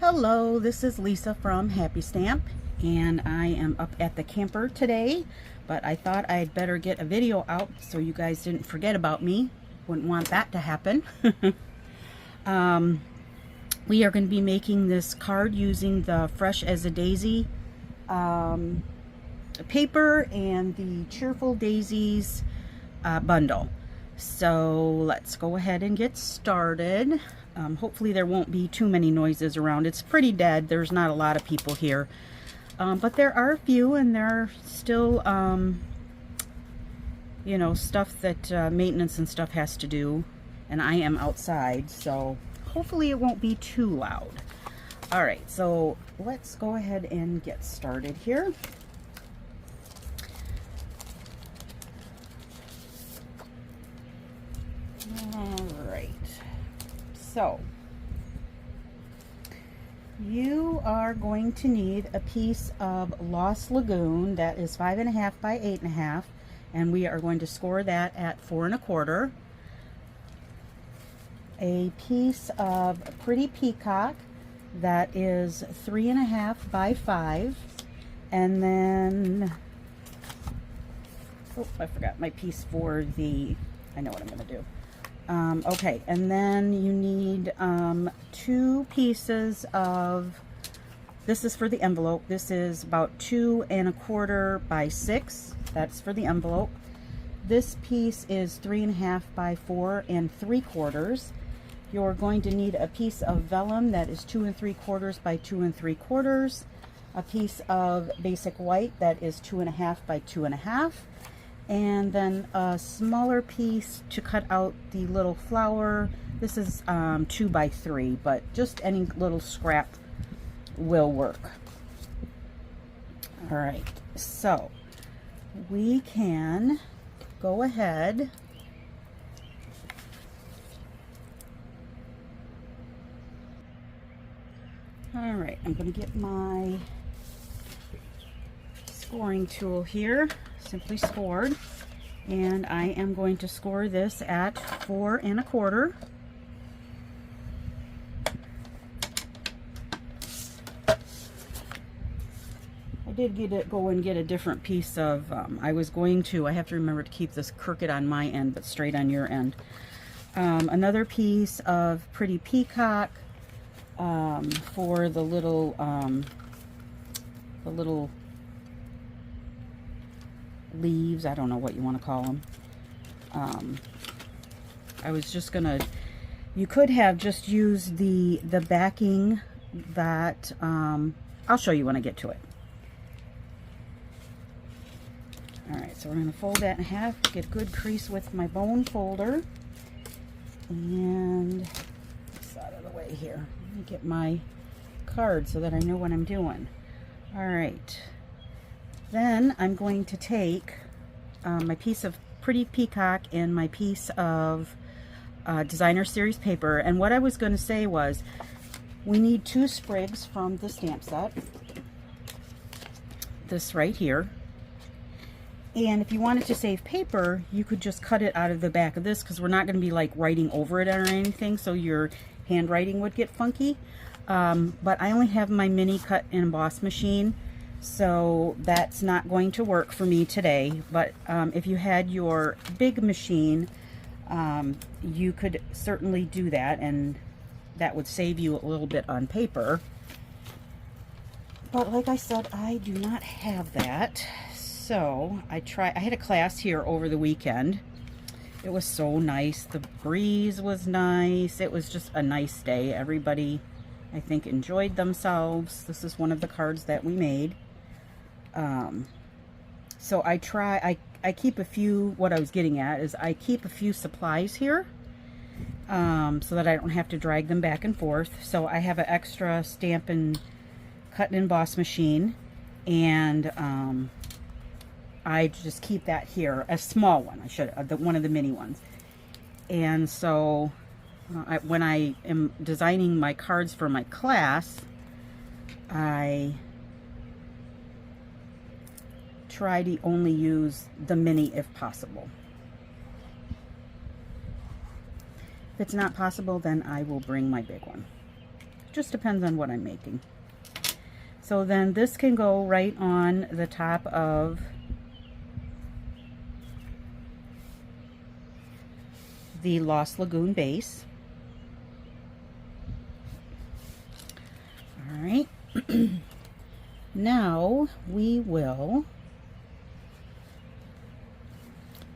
Hello, this is Lisa from Happy Stamp, and I am up at the camper today, but I thought I'd better get a video out so you guys didn't forget about me. Wouldn't want that to happen. We are going to be making this card using the Fresh as a Daisy paper and the Cheerful Daisies bundle. So let's go ahead and get started. Hopefully there won't be too many noises around. It's pretty dead. There's not a lot of people here. But there are a few, and there are still, you know, stuff that maintenance and stuff has to do. And I am outside, so hopefully it won't be too loud. All right, so let's go ahead and get started here. So you are going to need a piece of Lost Lagoon that is 5.5 by 8.5, and we are going to score that at 4 1/4. A piece of Pretty Peacock that is 3.5 by 5, and then I forgot my piece for the, I know what I'm going to do. Okay, and then you need 2 pieces of, this is for the envelope. This is about 2 1/4 by 6. That's for the envelope. This piece is 3.5 by 4 3/4. You're going to need a piece of vellum that is 2 3/4 by 2 3/4. A piece of basic white that is 2.5 by 2.5. And then a smaller piece to cut out the little flower. This is 2 by 3, but just any little scrap will work. All right, so we can go ahead . All right, I'm going to get my scoring tool here, Simply Scored, and I am going to score this at 4 1/4. I did go and get a different piece of, I have to remember to keep this crooked on my end but straight on your end. Another piece of Pretty Peacock for the little leaves. I don't know what you want to call them. I was just gonna, you could have just used the backing that, I'll show you when I get to it. All right, so we're going to fold that in half, get a good crease with my bone folder, and this out of the way here. Let me get my card so that I know what I'm doing. All right. Then I'm going to take my piece of Pretty Peacock and my piece of Designer Series paper. And what I was going to say was, we need 2 sprigs from the stamp set. This right here. And if you wanted to save paper, you could just cut it out of the back of this, because we're not going to be like writing over it or anything, so your handwriting would get funky. But I only have my mini cut and emboss machine, so that's not going to work for me today. But if you had your big machine, you could certainly do that, and that would save you a little bit on paper. But like I said, I do not have that. So I had a class here over the weekend. It was so nice. The breeze was nice. It was just a nice day. Everybody, I think, enjoyed themselves. This is one of the cards that we made. So I keep a few, what I was getting at is I keep a few supplies here, so that I don't have to drag them back and forth. So I have an extra Stampin' cut and emboss machine, and I just keep that here, a small one. I should, one of the mini ones. And so when I am designing my cards for my class, I try to only use the mini if possible. If it's not possible, then I will bring my big one. just depends on what I'm making. So then this can go right on the top of the Lost Lagoon base. All right. Now we will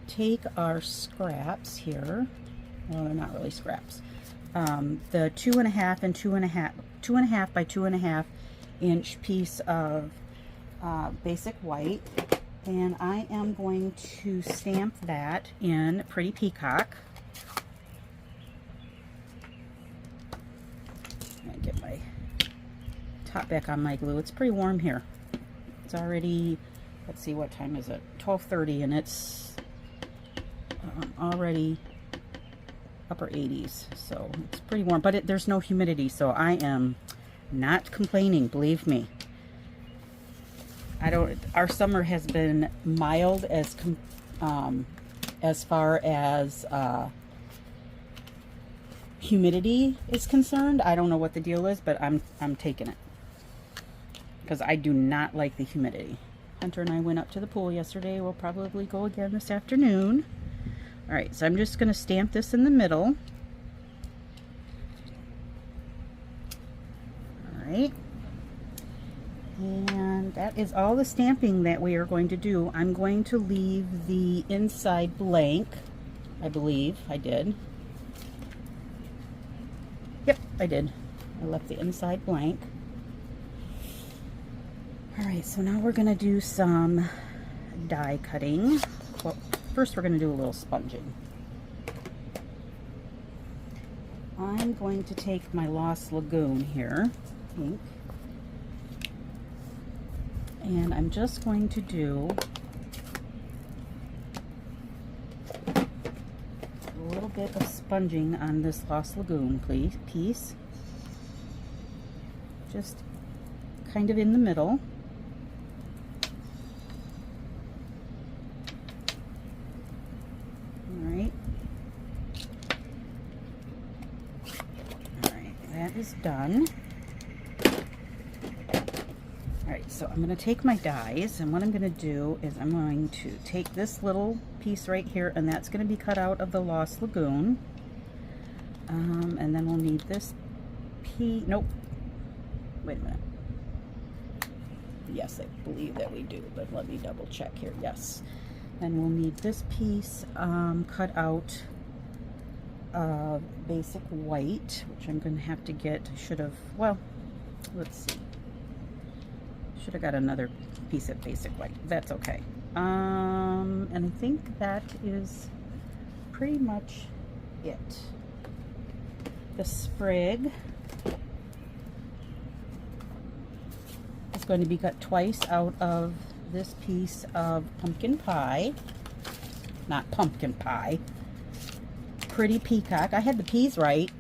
take our scraps here. Well, they're not really scraps. The 2.5 and 2.5 by 2.5 inch piece of basic white, and I am going to stamp that in Pretty Peacock. And get my top back on my glue. It's pretty warm here. It's already, let's see, what time is it? 12:30, and it's already upper 80s, so it's pretty warm, but there's no humidity, so I am not complaining, believe me. Our summer has been mild as far as humidity is concerned. I don't know what the deal is, but I'm taking it, because I do not like the humidity. Hunter and I went up to the pool yesterday. We'll probably go again this afternoon. All right, so I'm just going to stamp this in the middle. All right. And that is all the stamping that we are going to do. I'm going to leave the inside blank. I believe I did. Yep, I did. I left the inside blank. All right, so now we're going to do some die cutting. Well, first we're going to do a little sponging. I'm going to take my Lost Lagoon here, pink, and I'm just going to do a little bit of sponging on this Lost Lagoon piece, just kind of in the middle. That is done. Alright, so I'm going to take my dies, and what I'm going to do is I'm going to take this little piece right here, and that's going to be cut out of the Lost Lagoon. And then we'll need this piece. Nope. Wait a minute. Yes, I believe that we do, but let me double check here. Yes. Then we'll need this piece cut out basic white, which I'm going to have to get. Should have, well, let's see. Should have got another piece of basic white. That's okay. And I think that is pretty much it. The sprig is going to be cut twice out of this piece of pumpkin pie. Not pumpkin pie. Pretty Peacock. I had the peas right.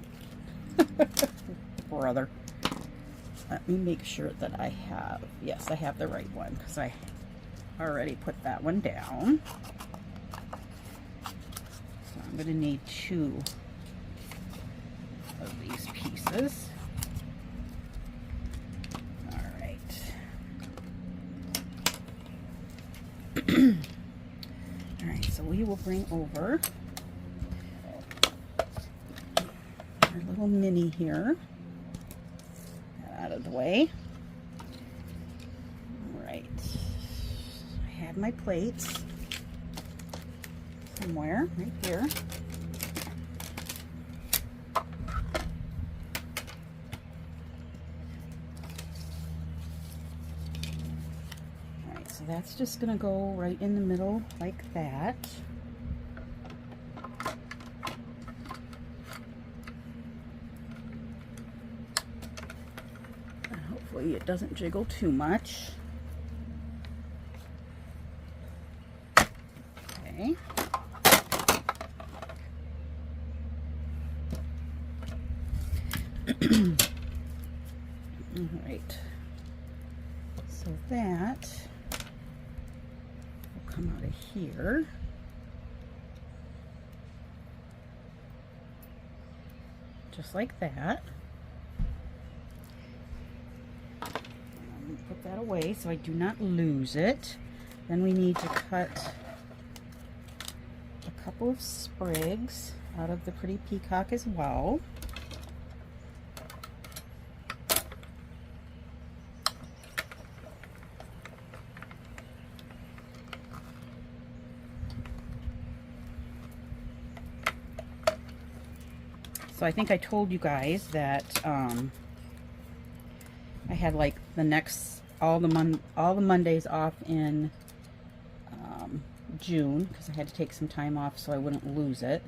Brother. Let me make sure that I have, yes, I have the right one, because I already put that one down. So I'm going to need 2 of these pieces. All right. All right, so we will bring over our little mini here. Out of the way. All right. I have my plates somewhere right here. All right, so that's just going to go right in the middle like that. Hopefully it doesn't jiggle too much. Okay. All right. So that will come out of here. Just like that. put that away so I do not lose it. Then we need to cut a couple of sprigs out of the pretty peacock as well. So I think I told you guys that I had like the next all the Mondays off in June because I had to take some time off so I wouldn't lose it.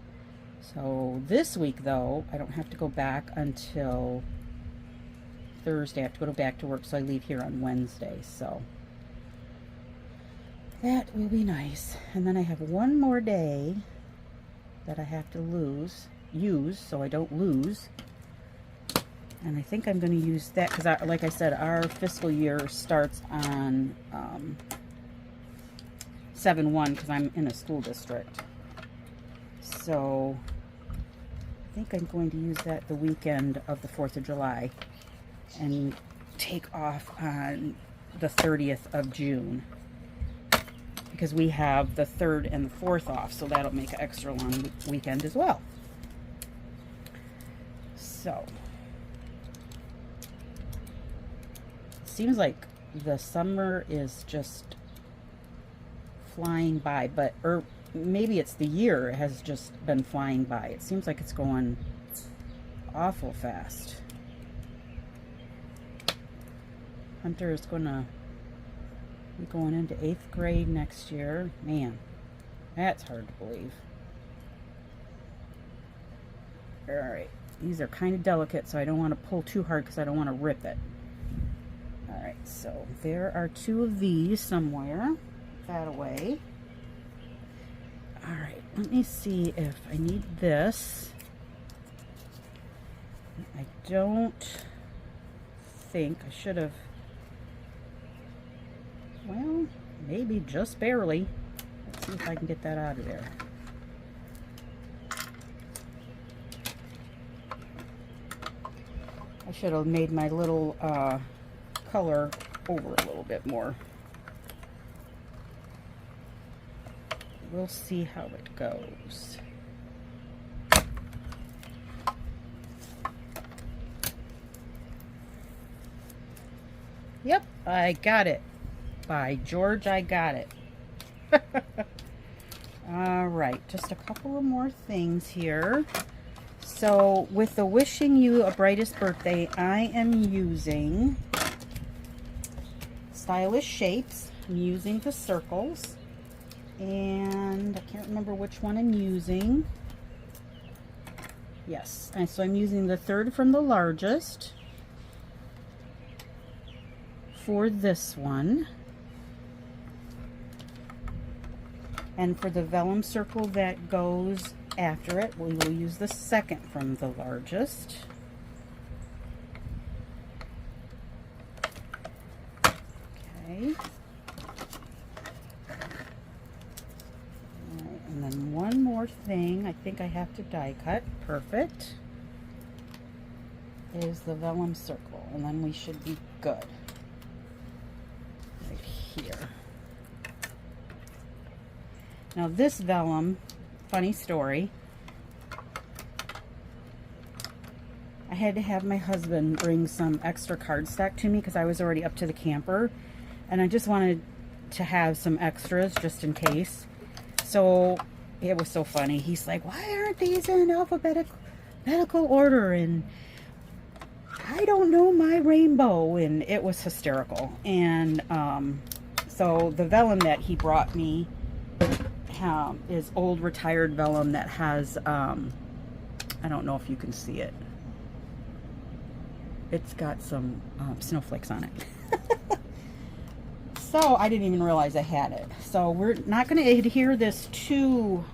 So this week though, I don't have to go back until Thursday. I have to go back to work, so I leave here on Wednesday. So that will be nice. And then I have one more day that I have to use so I don't lose. And I think I'm going to use that because, like I said, our fiscal year starts on 7/1 because I'm in a school district. So I think I'm going to use that the weekend of the 4th of July and take off on the 30th of June because we have the 3rd and the 4th off, so that'll make an extra long weekend as well. So seems like the summer is just flying by, or maybe it's the year has just been flying by. It seems like it's going awful fast. Hunter is gonna be going into 8th grade next year. Man, that's hard to believe. All right, these are kind of delicate, so I don't want to pull too hard because I don't want to rip it. Alright, so there are 2 of these somewhere. Put that away. Alright, let me see if I need this. I don't think I should have. Well, maybe just barely. Let's see if I can get that out of there. I should have made my little color over a little bit more. We'll see how it goes. Yep, I got it. By George, I got it. All right, just a couple of more things here. So with the wishing you a brightest birthday, I am using Stylish Shapes. I'm using the circles, and I can't remember which one I'm using. Yes, and so I'm using the 3rd from the largest for this one. And for the vellum circle that goes after it, we will use the 2nd from the largest. Okay. Alright, and then one more thing I think I have to die cut. Perfect. Is the vellum circle, and then we should be good. Right here. Now this vellum, funny story, I had to have my husband bring some extra cardstock to me because I was already up to the camper, and I just wanted to have some extras just in case. So it was so funny. He's like, why aren't these in alphabetical order? And I don't know my rainbow. And it was hysterical. And so the vellum that he brought me is old retired vellum that has I don't know if you can see it. It's got some snowflakes on it. So I didn't even realize I had it. So we're not going to adhere this to,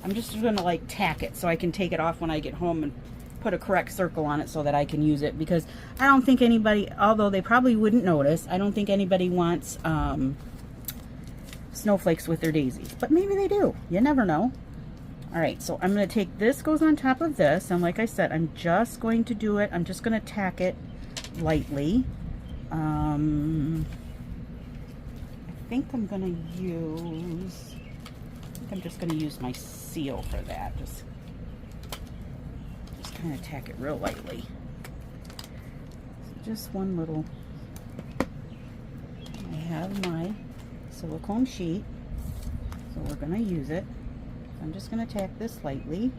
I'm just going to like tack it so I can take it off when I get home and put a correct circle on it so that I can use it, because I don't think anybody, although they probably wouldn't notice, I don't think anybody wants snowflakes with their daisies, but maybe they do. You never know. All right, so I'm going to take this, goes on top of this, and like I said, I'm just going to do it. I'm just going to tack it lightly, I think I'm gonna use, I'm just gonna use my seal for that. Just kind of tack it real lightly. So just one little, I have my silicone sheet, so we're gonna use it. I'm just gonna tack this lightly,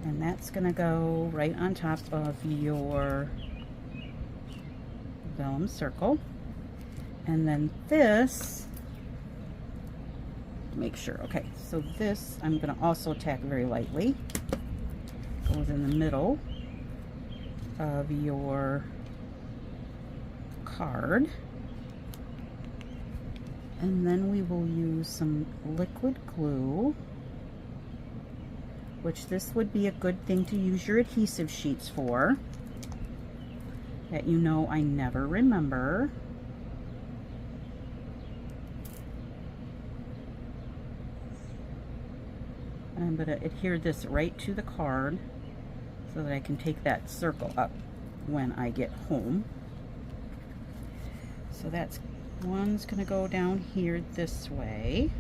and that's gonna go right on top of your vellum circle. And then this, make sure, okay, so this I'm gonna also tack very lightly. Goes in the middle of your card. And then we will use some liquid glue, which this would be a good thing to use your adhesive sheets for, that you know I never remember. And I'm going to adhere this right to the card so that I can take that circle up when I get home. So that's, one's going to go down here this way.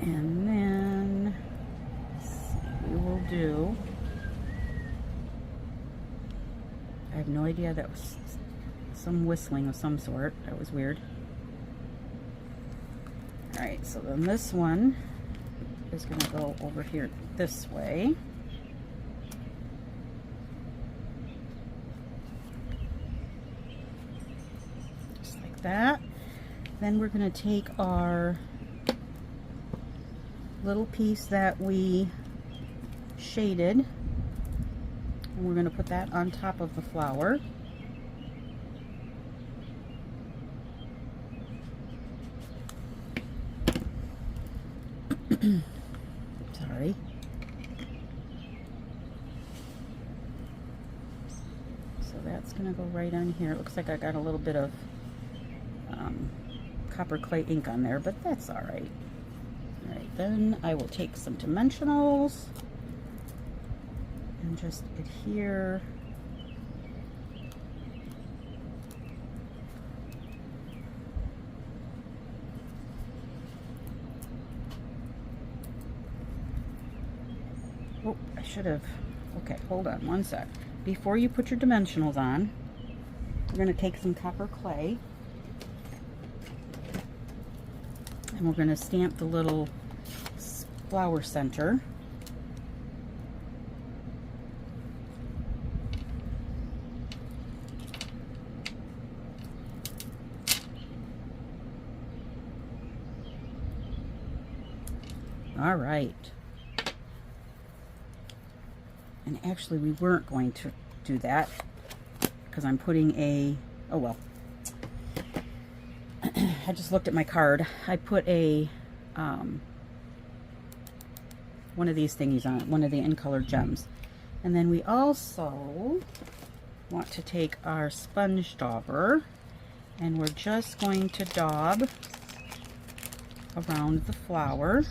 And then we will do, I have no idea, that was some whistling of some sort. That was weird. Alright, so then this one is going to go over here this way. Just like that. Then we're going to take our little piece that we shaded, and we're going to put that on top of the flower. Sorry. So that's going to go right on here. It looks like I got a little bit of copper clay ink on there, but that's all right. All right, then I will take some dimensionals and just adhere oh, I should have, okay, hold on one sec. Before you put your dimensionals on, we're going to take some copper clay and we're going to stamp the little flower center. All right. And actually we weren't going to do that because I'm putting a, oh well. I just looked at my card. I put a one of these thingies on it, one of the in color gems. And then we also want to take our sponge dauber and we're just going to daub around the flower.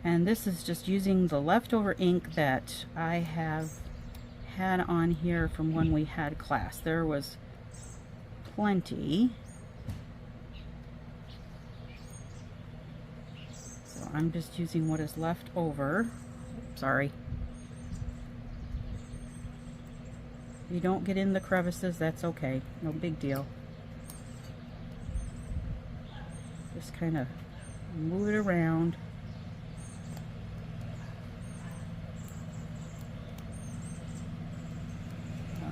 And this is just using the leftover ink that I have had on here from when we had class. There was plenty. So I'm just using what is left over. Sorry. If you don't get in the crevices, that's okay. No big deal. Just kind of move it around.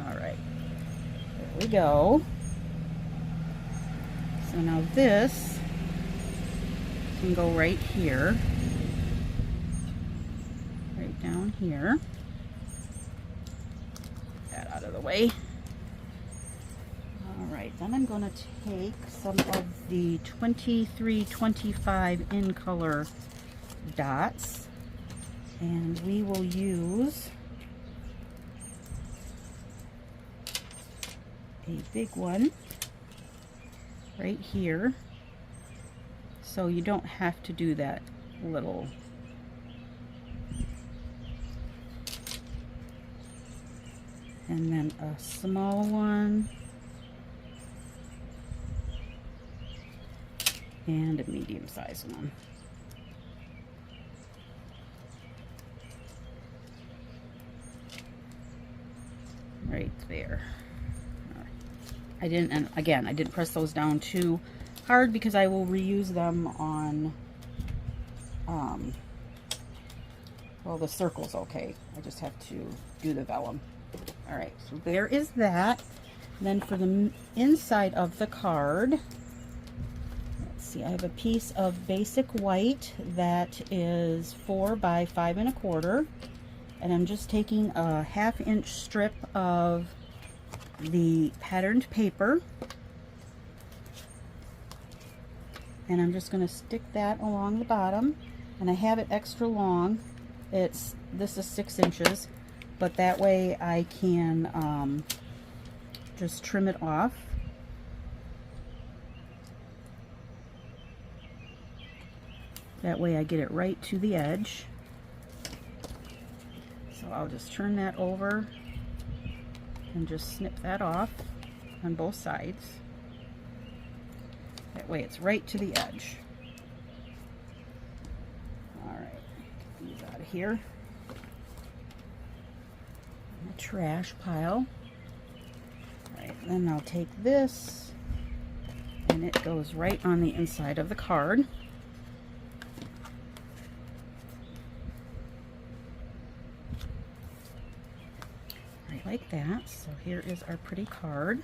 All right. There we go. So now this can go right here, right down here. Get that out of the way. All right, then I'm going to take some of the 2325 in color dots, and we will use a big one right here, so you don't have to do that little and then a small one, and a medium-sized one. Right there. I didn't, and again, I didn't press those down too hard because I will reuse them on, well, the circle's okay. I just have to do the vellum. All right, so there is that. And then for the inside of the card, let's see, I have a piece of basic white that is 4 by 5 1/4. And I'm just taking a 1/2 inch strip of the patterned paper, and I'm just going to stick that along the bottom, and I have it extra long. This is 6 inches, but that way I can just trim it off. That way I get it right to the edge. So I'll just turn that over and just snip that off on both sides. That way it's right to the edge. All right, get these out of here. The trash pile. All right, then I'll take this, and it goes right on the inside of the card. Like that. So here is our pretty card.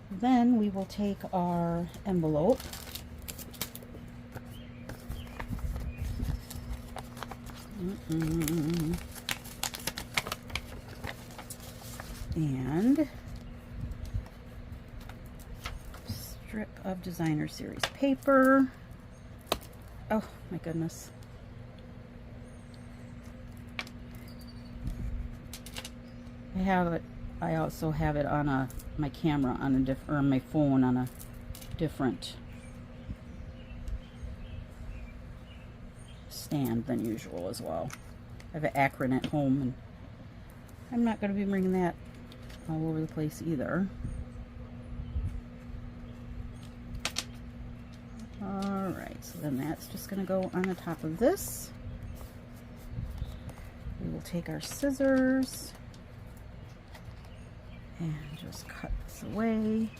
Then we will take our envelope, and strip of designer series paper. Oh my goodness. I also have it on my camera on a different, or my phone on a different stand than usual as well. I have an Akron at home, and I'm not going to be bringing that all over the place either. Alright, so then that's just going to go on the top of this. We will take our scissors and just cut this away.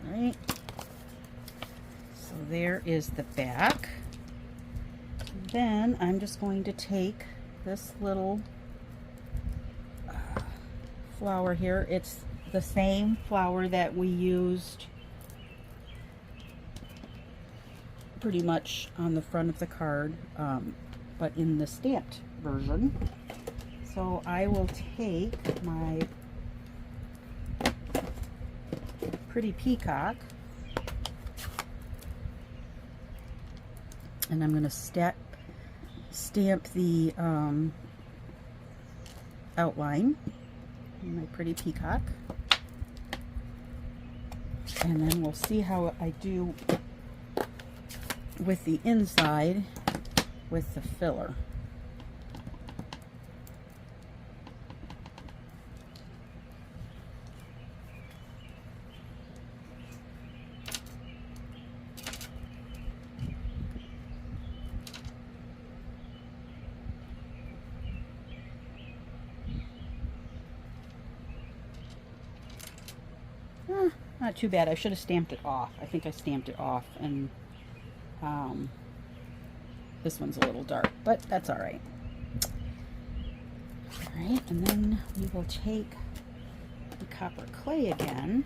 All right. So there is the back. Then I'm just going to take this little flower here. It's the same flower that we used pretty much on the front of the card, but in the stamped version. So I will take my pretty peacock, and I'm going to stamp the outline on my pretty peacock, and then we'll see how I do with the inside with the filler. Not too bad. I should have stamped it off. I think I stamped it off, and this one's a little dark, but that's all right. All right, and then we will take the copper clay again.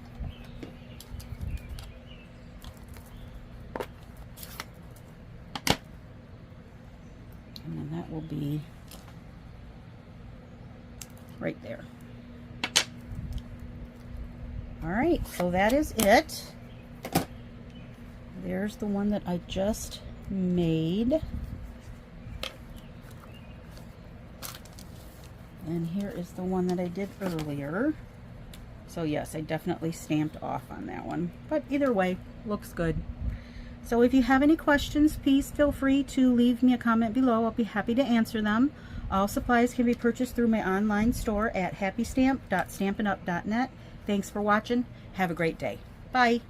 And then that will be right there. All right, so that is it. There's the one that I just made. And here is the one that I did earlier. So yes, I definitely stamped off on that one. But either way, looks good. So if you have any questions, please feel free to leave me a comment below. I'll be happy to answer them. All supplies can be purchased through my online store at happystamp.stampinup.net. Thanks for watching. Have a great day. Bye.